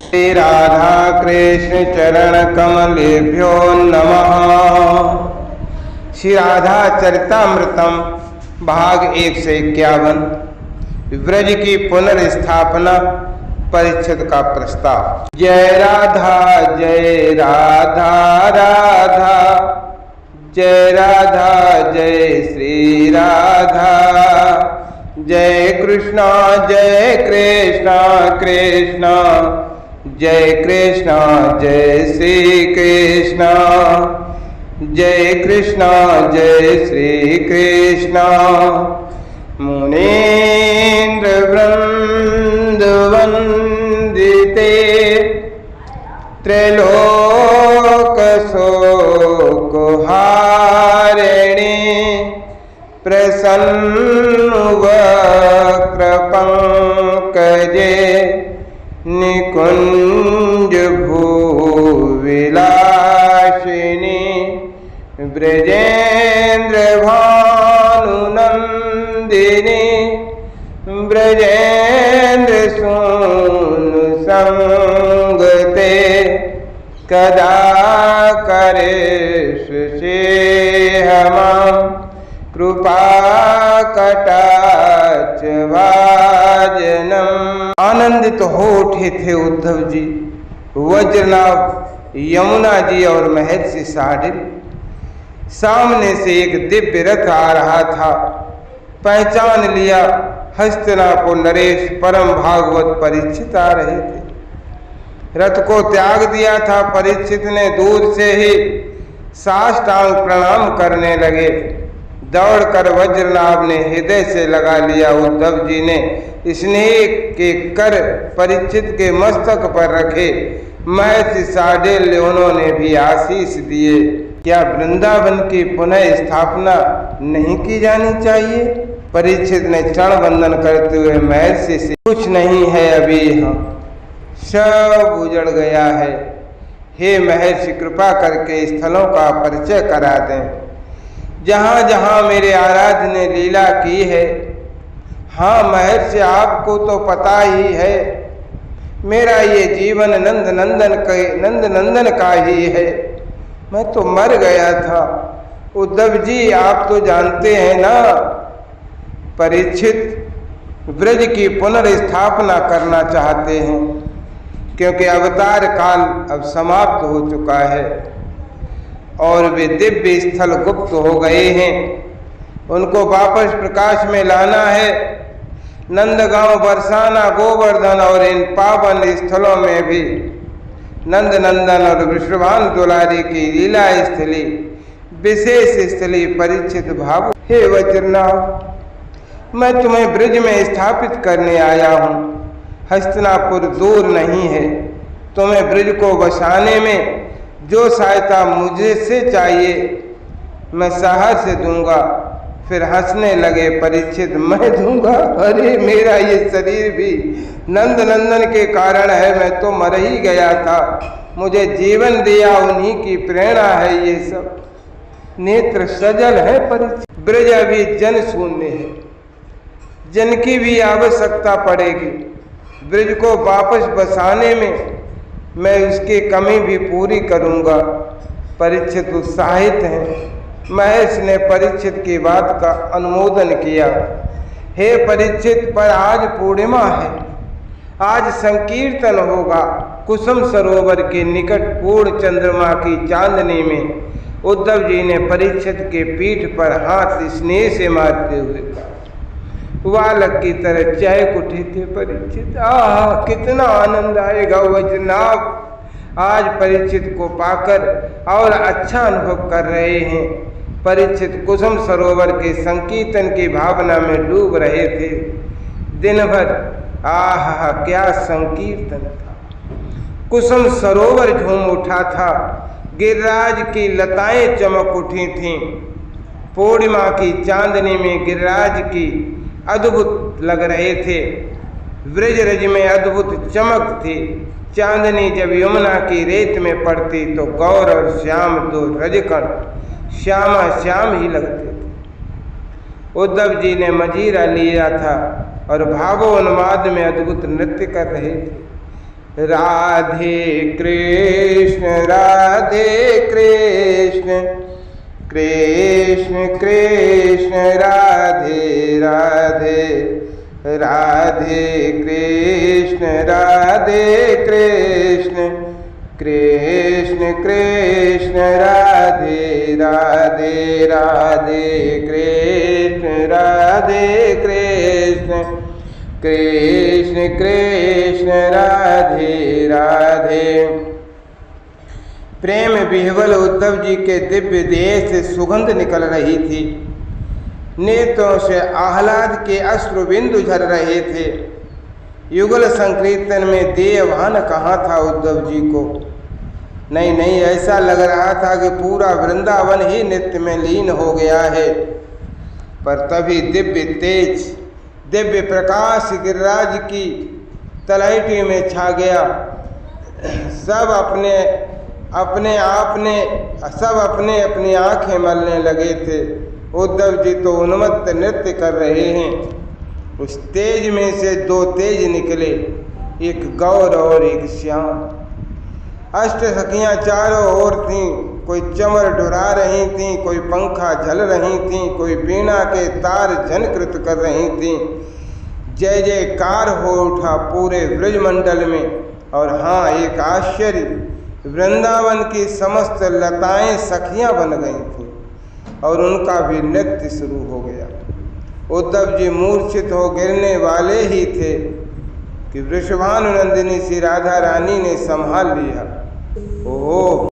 श्री राधा कृष्ण चरण कमलेभ्यो नमः। श्री राधा चरितामृतम भाग 151 ब्रज की पुनर्स्थापना परिच्छेद का प्रस्ताव। जय राधा राधा जय राधा जय श्री राधा। जय कृष्णा कृष्णा जय कृष्णा जय श्री कृष्णा। जय कृष्णा जय श्री कृष्णा। मुनीन्द्र वृंद वंदिते त्रैलोक शोक हारिणी प्रसन्न वक्र पंकजे निकुंज भूविलासिनी ब्रजेन्द्र भानुनंदिनी ब्रजेन्द्र सूनु संगते कदा करेषु सेहमां कृपा कटाक्ष भाजनम। आनंदित हो उठे थे उद्धव जी, वज्रनाभ, यमुना जी और महर्षि साडिल। सामने से एक दिव्य रथ आ रहा था। पहचान लिया, हस्तिनापुर नरेश परम भागवत परीक्षित आ रहे थे। रथ को त्याग दिया था। परीक्षित ने दूर से ही साष्टांग प्रणाम करने लगे। दौड़कर वज्रनाभ ने हृदय से लगा लिया। उद्धव जी ने स्नेह के कर परीक्षित के मस्तक पर रखे। महर्षि साडिल उन्होंने भी आशीष दिए। क्या वृंदावन की पुनः स्थापना नहीं की जानी चाहिए? परीक्षित ने चरण वंदन करते हुए महर्षि से, कुछ नहीं है अभी, यहाँ सब उजड़ गया है। हे महर्षि, कृपा करके स्थलों का परिचय करा दें जहाँ जहाँ मेरे आराध्य ने लीला की है। हाँ महर्षि, आपको तो पता ही है, मेरा ये जीवन नंद नंदन का ही है। मैं तो मर गया था। उद्धव जी, आप तो जानते हैं ना, परीक्षित ब्रज की पुनर्स्थापना करना चाहते हैं, क्योंकि अवतार काल अब समाप्त हो चुका है और वे दिव्य स्थल गुप्त हो गए हैं। उनको वापस प्रकाश में लाना है। नंदगांव, बरसाना, गोवर्धन और इन पावन स्थलों में भी नंद नंदन और वृषभान दुलारी की लीला स्थली, विशेष स्थली परीक्षित भाव। हे वज्रनाभ, मैं तुम्हें ब्रज में स्थापित करने आया हूँ। हस्तिनापुर दूर नहीं है। तुम्हें ब्रज को बसाने में जो सहायता मुझे से चाहिए मैं सहर्ष दूंगा। फिर हंसने लगे परीक्षित, मैं दूंगा? अरे मेरा ये शरीर भी नंद नंदन के कारण है। मैं तो मर ही गया था। मुझे जीवन दिया उन्हीं की प्रेरणा है। ये सब नेत्र सजल है परीक्षित। ब्रज अभी जन शून्य है। जन की भी आवश्यकता पड़ेगी। ब्रज को वापस बसाने में मैं उसकी कमी भी पूरी करूंगा। परीक्षित उत्साहित हैं। महर्षि ने परीक्षित की बात का अनुमोदन किया। हे परीक्षित, पर आज पूर्णिमा है। आज संकीर्तन होगा। कुसुम सरोवर के निकट पूर्ण चंद्रमा की चांदनी में उद्धव जी ने परीक्षित के पीठ पर हाथ स्नेह से मारते हुए कहा, बालक की तरह चहक उठे थे परीक्षित। आह, कितना आनंद आएगा वज्रनाभ। आज परीक्षित को पाकर और अच्छा अनुभव कर रहे हैं। परीक्षित कुसुम सरोवर के संकीर्तन की भावना में डूब रहे थे। दिन भर आह, क्या संकीर्तन था। कुसुम सरोवर झूम उठा था। गिरिराज की लताएं चमक उठी थीं। पूर्णिमा की चांदनी में गिरिराज की अद्भुत लग रहे थे। ब्रज रज में अद्भुत चमक थी। चांदनी जब यमुना की रेत में पड़ती तो गौर और श्याम दो रजकण श्यामा श्याम ही लगते थे। उद्धव जी ने मजीरा लिया था और भावोन्माद में अद्भुत नृत्य कर रहे थे। राधे कृष्ण राधे कृष्ण कृष्ण कृष्ण राधे राधे राधे कृष्ण राधे कृष्ण कृष्ण कृष्ण राधे राधे राधे कृष्ण राधे कृष्ण कृष्ण कृष्ण राधे राधे। प्रेम विह्वल उद्धव जी के दिव्य देह से सुगंध निकल रही थी। नेत्रों से आह्लाद के अश्रु बिंदु झर रहे थे। युगल संकीर्तन में देवभान कहाँ था उद्धव जी को? नहीं नहीं, ऐसा लग रहा था कि पूरा वृंदावन ही नृत्य में लीन हो गया है। पर तभी दिव्य तेज, दिव्य प्रकाश गिरिराज की तलहटी में छा गया। सब अपने अपनी आंखें मलने लगे थे। उद्धव जी तो उन्मत्त नृत्य कर रहे हैं। उस तेज में से दो तेज निकले, एक गौर और एक श्याम। अष्ट सखियां चारों ओर थीं। कोई चमर डुरा रही थीं, कोई पंखा झल रही थीं, कोई वीणा के तार झनकृत कर रही थीं। जय जयकार हो उठा पूरे ब्रजमंडल में। और हाँ, एक आश्चर्य, वृंदावन की समस्त लताएं सखियां बन गई थीं और उनका भी नृत्य शुरू हो गया। उद्धव जी मूर्छित हो गिरने वाले ही थे कि वृषभानुनंदिनी श्री राधा रानी ने संभाल लिया। ओह!